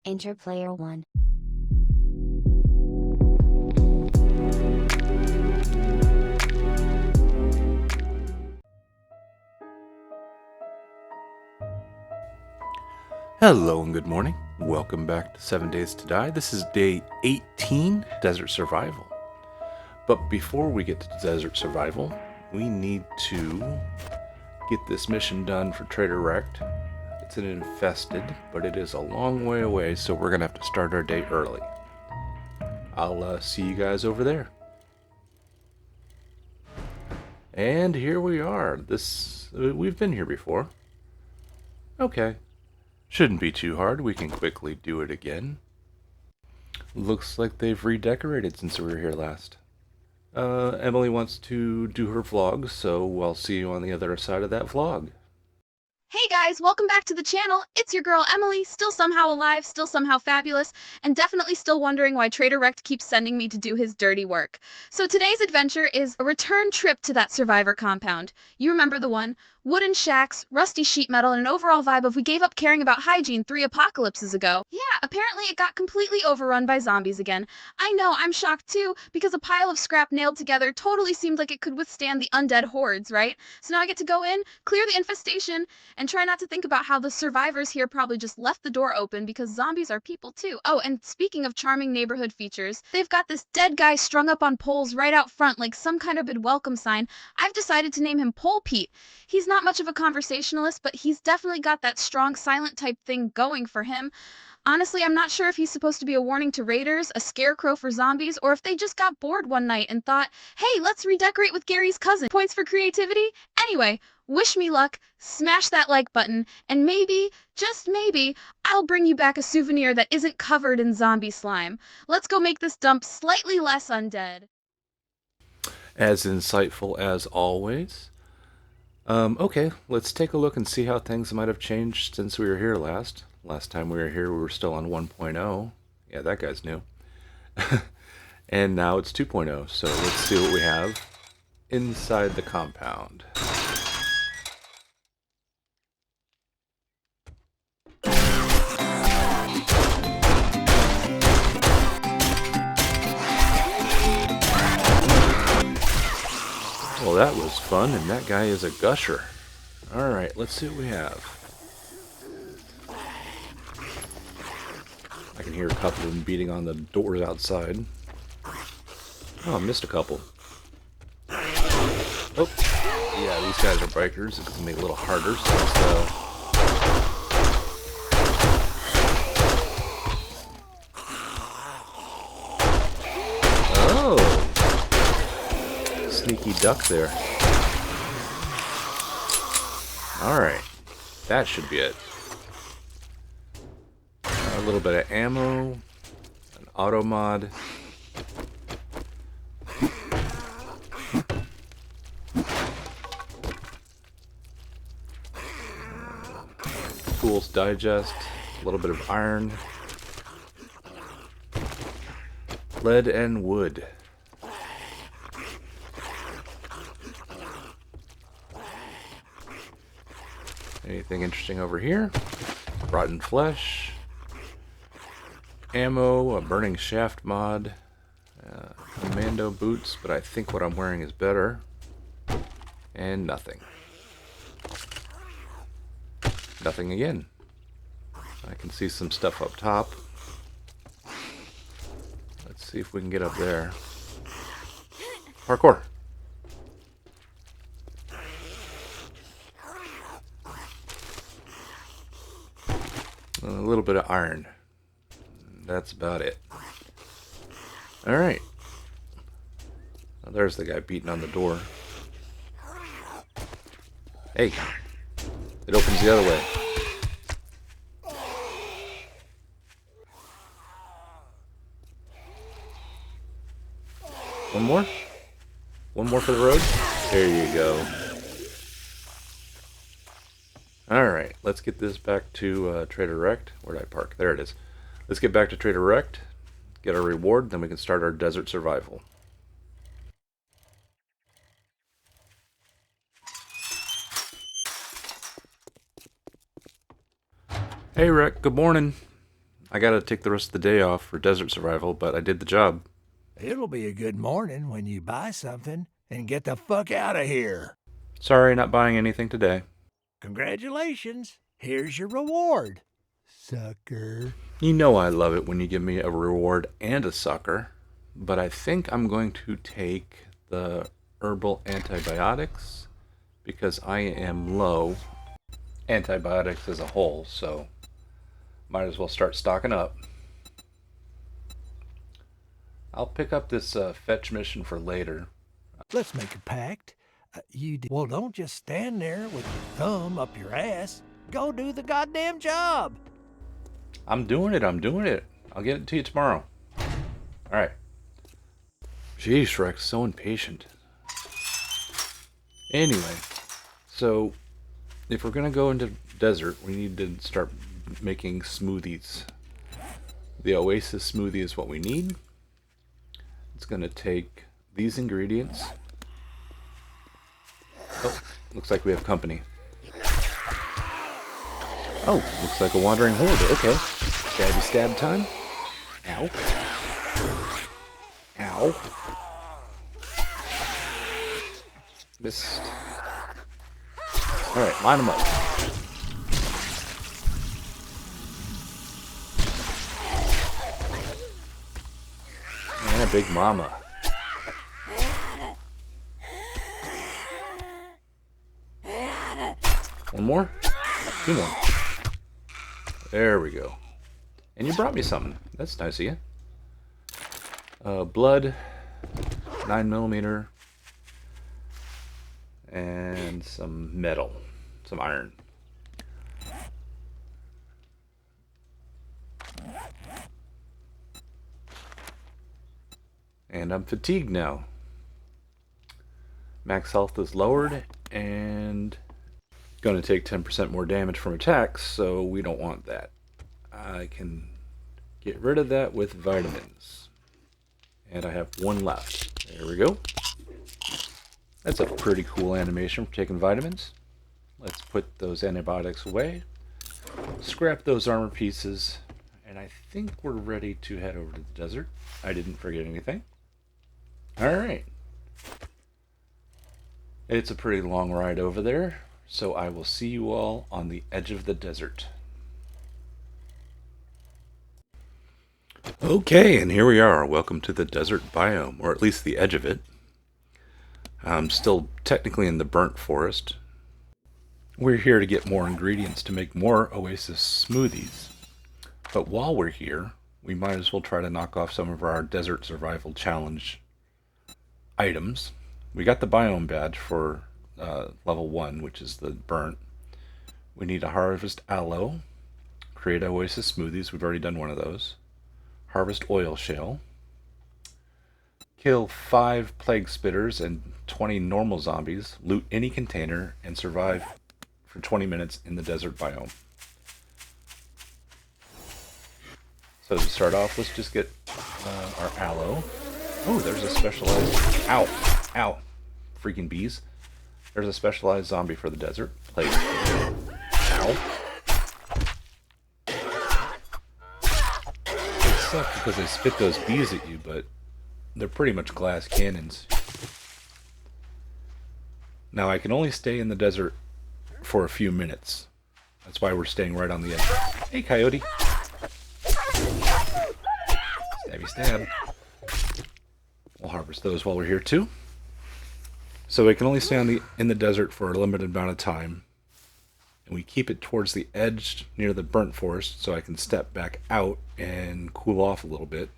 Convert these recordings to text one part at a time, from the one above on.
Enter player 1. Hello and good morning. Welcome back to 7 Days to Die. This is day 18, Desert Survival. But before we get to Desert Survival, we need to get this mission done for Trader Rekt. It's an infested, but it is a long way away, so we're going to have to start our day early. I'll see you guys over there. And here we are. We've been here before. Okay. Shouldn't be too hard. We can quickly do it again. Looks like they've redecorated since we were here last. Emily wants to do her vlog, so I'll see you on the other side of that vlog. Hey guys, welcome back to the channel. It's your girl Emily, still somehow alive, still somehow fabulous, and definitely still wondering why Trader Rekt keeps sending me to do his dirty work. So today's adventure is a return trip to that survivor compound. You remember the one? Wooden shacks, rusty sheet metal, and an overall vibe of we gave up caring about hygiene 3 apocalypses ago. Yeah, apparently it got completely overrun by zombies again. I know, I'm shocked too, because a pile of scrap nailed together totally seemed like it could withstand the undead hordes, right? So now I get to go in, clear the infestation, and try not to think about how the survivors here probably just left the door open because zombies are people too. Oh, and speaking of charming neighborhood features, they've got this dead guy strung up on poles right out front like some kind of big welcome sign. I've decided to name him Pole Pete. He's not much of a conversationalist, but he's definitely got that strong silent type thing going for him. Honestly, I'm not sure if he's supposed to be a warning to raiders, a scarecrow for zombies, or if they just got bored one night and thought, hey, let's redecorate with Gary's cousin. Points for creativity? Anyway, wish me luck, smash that like button, and maybe, just maybe, I'll bring you back a souvenir that isn't covered in zombie slime. Let's go make this dump slightly less undead. As insightful as always. Okay, let's take a look and see how things might have changed since we were here last. Last time we were here, we were still on 1.0. Yeah, that guy's new. And now it's 2.0, so let's see what we have inside the compound. Well, that was fun, and that guy is a gusher. Alright, let's see what we have. I can hear a couple of them beating on the doors outside. Oh, I missed a couple. Oh, yeah, these guys are bikers. It's gonna make it a little harder, so Oh! Sneaky duck there. Alright. That should be it. A little bit of ammo. An auto mod. Tools digest. A little bit of iron. Lead and wood. Anything interesting over here? Rotten flesh. Ammo, a burning shaft mod. Commando boots, but I think what I'm wearing is better. And nothing. Nothing again. I can see some stuff up top. Let's see if we can get up there. Parkour! A little bit of iron. That's about it. Alright. Well, there's the guy beating on the door. Hey! It opens the other way. One more? One more for the road? There you go. Alright, let's get this back to Trader Rekt. Where did I park? There it is. Let's get back to Trader Rekt, get our reward, then we can start our desert survival. Hey Rekt, good morning. I gotta take the rest of the day off for desert survival, but I did the job. It'll be a good morning when you buy something and get the fuck out of here. Sorry, not buying anything today. Congratulations. Here's your reward. Sucker. You know I love it when you give me a reward and a sucker, but I think I'm going to take the herbal antibiotics because I am low antibiotics as a whole, so might as well start stocking up. I'll pick up this fetch mission for later. Let's make a pact. Well, don't just stand there with your thumb up your ass. Go do the goddamn job. I'm doing it. I'll get it to you tomorrow. Alright. Jeez, Rex, so impatient. Anyway, so if we're going to go into desert, we need to start making smoothies. The Oasis smoothie is what we need. It's going to take these ingredients. Oh, looks like we have company. Oh, looks like a wandering horde. Okay. Stabby stab time. Ow. Ow. This. Alright, line them up. And a big mama. One more? Two more. There we go. And you brought me something. That's nice of you. Blood, 9mm, and some metal, some iron. And I'm fatigued now. Max health is lowered, and going to take 10% more damage from attacks, so we don't want that. I can get rid of that with vitamins. And I have one left. There we go. That's a pretty cool animation for taking vitamins. Let's put those antibiotics away. Scrap those armor pieces. And I think we're ready to head over to the desert. I didn't forget anything. Alright. It's a pretty long ride over there. So I will see you all on the edge of the desert. Okay, and here we are. Welcome to the desert biome, or at least the edge of it. I'm still technically in the burnt forest. We're here to get more ingredients to make more Oasis smoothies. But while we're here, we might as well try to knock off some of our desert survival challenge items. We got the biome badge for level 1, which is the burnt. We need to harvest aloe, create Oasis smoothies. We've already done one of those. Harvest oil shale. Kill 5 plague spitters and 20 normal zombies. Loot any container and survive for 20 minutes in the desert biome. So to start off, let's just get our aloe. Oh, there's a specialized... Ow! Ow! Freaking bees. There's a specialized zombie for the desert. Plague. Ow. It sucks because they spit those bees at you, but they're pretty much glass cannons. Now I can only stay in the desert for a few minutes. That's why we're staying right on the edge. Hey, coyote. Stabby stab. We'll harvest those while we're here too. So we can only stay in the desert for a limited amount of time. And we keep it towards the edge near the burnt forest so I can step back out and cool off a little bit.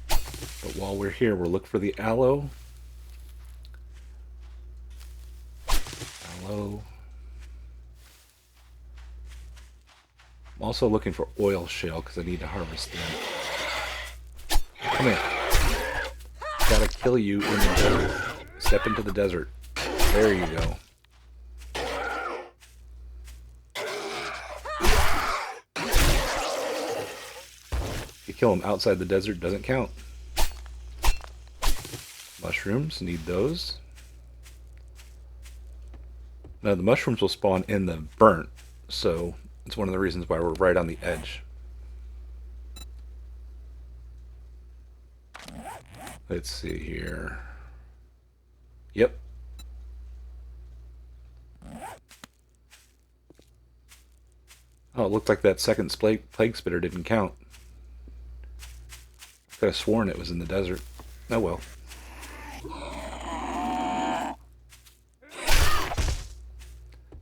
But while we're here, we'll look for the aloe. Aloe. I'm also looking for oil shale because I need to harvest them. Come here. Gotta kill you in the desert. Step into the desert. There you go. If you kill them outside the desert, doesn't count. Mushrooms, need those. Now the mushrooms will spawn in the burnt, so It's one of the reasons why we're right on the edge. Let's see here. Yep. Oh, it looked like that second plague spitter didn't count. Could have sworn it was in the desert. Oh well.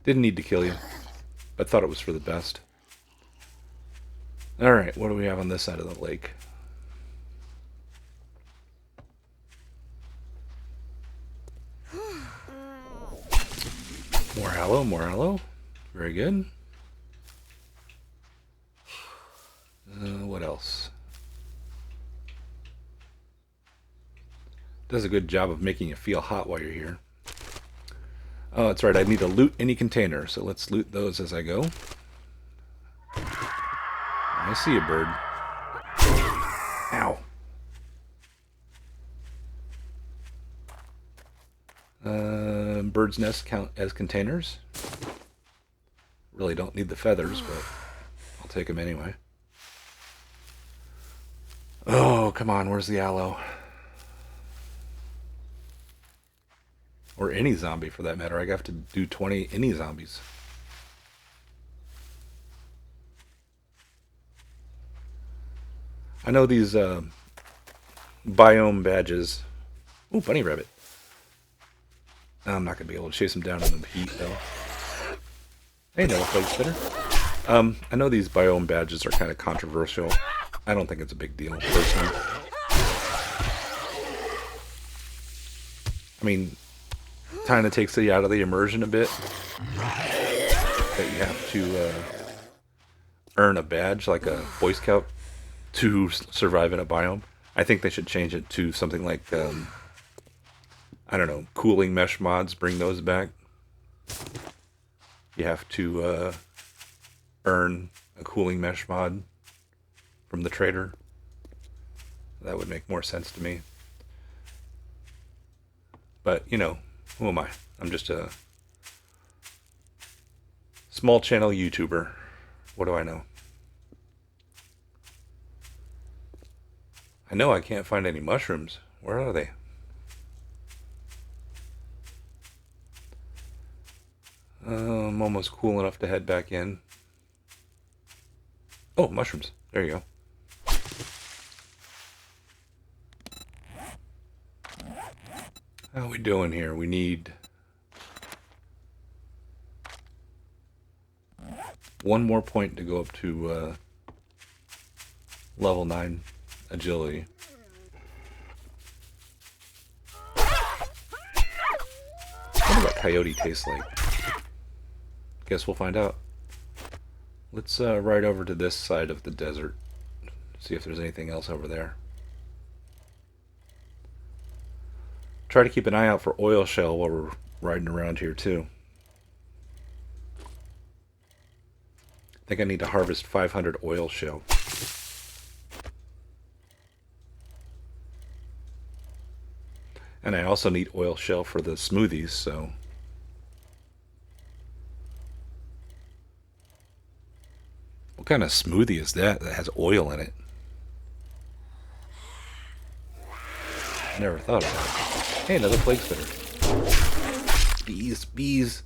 Didn't need to kill you, but thought it was for the best. Alright, what do we have on this side of the lake? More aloe, more aloe. Very good. What else? Does a good job of making you feel hot while you're here. Oh, that's right. I need to loot any container, so let's loot those as I go. I see a bird. Ow. Bird's nest count as containers. Really don't need the feathers, but I'll take them anyway. Oh, come on. Where's the aloe? Or any zombie, for that matter. I have to do 20 any zombies. I know these biome badges. Ooh, bunny rabbit. I'm not going to be able to chase them down in the heat, though. Hey, another plague spitter. I know these biome badges are kind of controversial. I don't think it's a big deal, personally. I mean, kind of takes you out of the immersion a bit. That you have to earn a badge, like a Boy Scout, to survive in a biome. I think they should change it to something like, I don't know, cooling mesh mods, bring those back. You have to earn a cooling mesh mod from the trader. That would make more sense to me. But, you know, who am I? I'm just a small channel YouTuber. What do I know? I know I can't find any mushrooms. Where are they? I'm almost cool enough to head back in. Oh, mushrooms. There you go. How are we doing here? We need one more point to go up to level 9 agility. I wonder what coyote tastes like. Guess we'll find out. Let's ride over to this side of the desert. See if there's anything else over there. Try to keep an eye out for oil shell while we're riding around here too. I think I need to harvest 500 oil shell. And I also need oil shell for the smoothies, so... What kind of smoothie is that has oil in it? Never thought about it. Hey, another plague spitter. Bees, bees.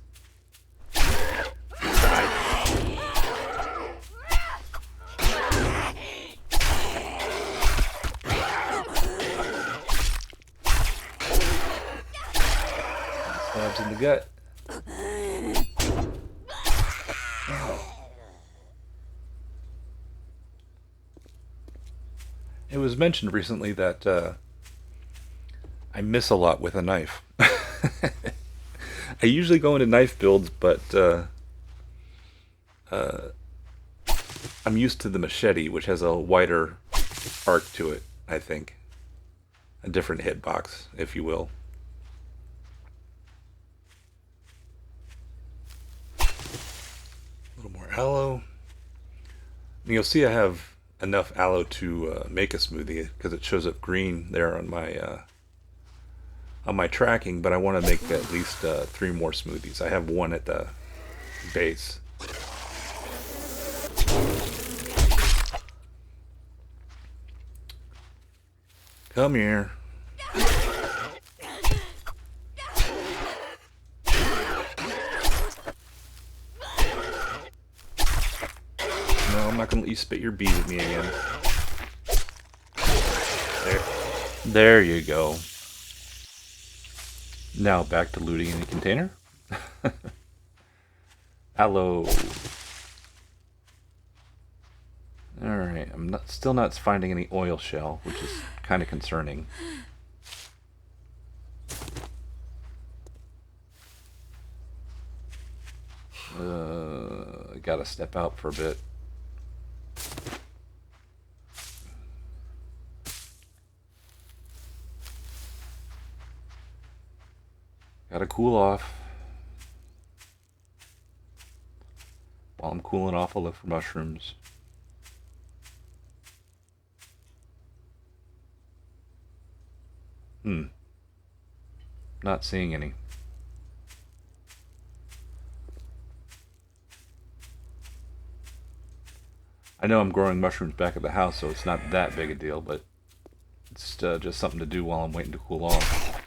Stabs in the gut. It was mentioned recently that I miss a lot with a knife. I usually go into knife builds, but I'm used to the machete, which has a wider arc to it, I think. A different hitbox, if you will. A little more aloe. And you'll see I have enough aloe to make a smoothie, because it shows up green there on my tracking, but I want to make at least 3 more smoothies. I have one at the base. Come here. No, I'm not gonna let you spit your bees at me again. There you go. Now back to looting in the container. Hello. Alright, I'm still not finding any oil shell, which is kind of concerning. I gotta step out for a bit. Gotta cool off. While I'm cooling off, I'll look for mushrooms. Not seeing any. I know I'm growing mushrooms back at the house, so it's not that big a deal, but it's just something to do while I'm waiting to cool off.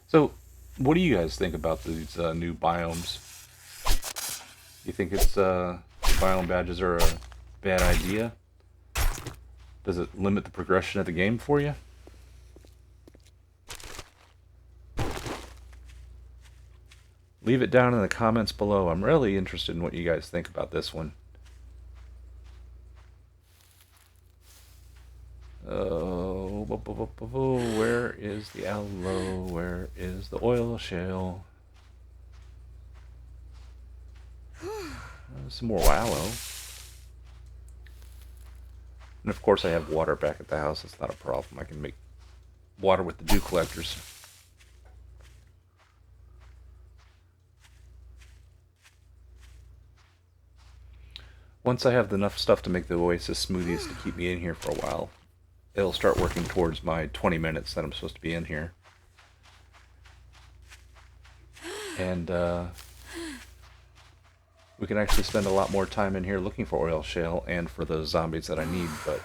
So, what do you guys think about these new biomes? You think it's biome badges are a bad idea? Does it limit the progression of the game for you? Leave it down in the comments below. I'm really interested in what you guys think about this one. Oh, where is the aloe? Where is the oil shale? Some more aloe. And of course I have water back at the house. It's not a problem. I can make water with the dew collectors. Once I have enough stuff to make the Oasis smoothies to keep me in here for a while, it'll start working towards my 20 minutes that I'm supposed to be in here. And we can actually spend a lot more time in here looking for oil shale and for those zombies that I need, but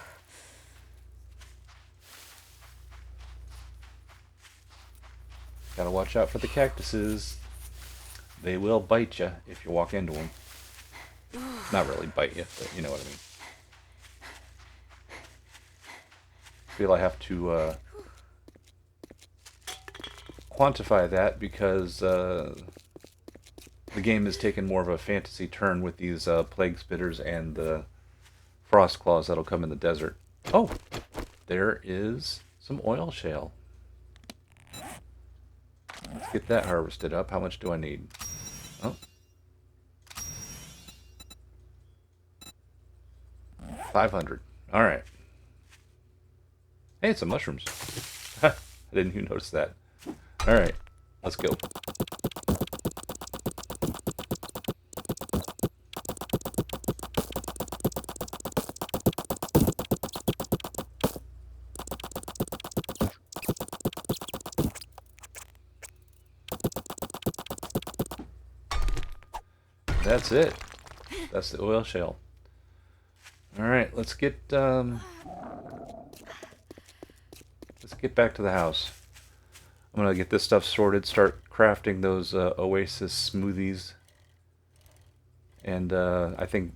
gotta watch out for the cactuses. They will bite you if you walk into them. Not really bite you, but you know what I mean. I feel I have to quantify that because the game has taken more of a fantasy turn with these plague spitters and the frost claws that'll come in the desert. Oh, there is some oil shale. Let's get that harvested up. How much do I need? Oh. 500. Alright. Hey, it's some mushrooms. I didn't even notice that. Alright, let's go. That's it. That's the oil shale. Alright, let's get back to the house. I'm gonna get this stuff sorted, start crafting those Oasis smoothies. And I think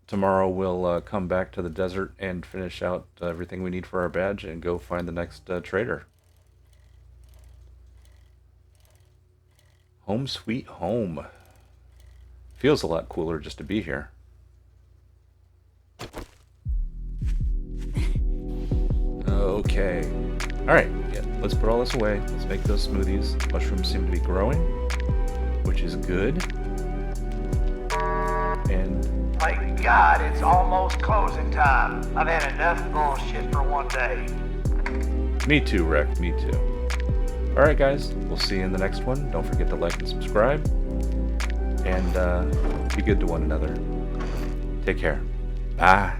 tomorrow we'll come back to the desert and finish out everything we need for our badge and go find the next trader. Home sweet home. Feels a lot cooler just to be here. Okay. Alright, yeah, let's put all this away. Let's make those smoothies. Mushrooms seem to be growing, which is good. And My God, it's almost closing time. I've had enough bullshit for one day. me too, Rekt, me too. Alright guys, we'll see you in the next one. Don't forget to like and subscribe. And be good to one another. Take care. Bye.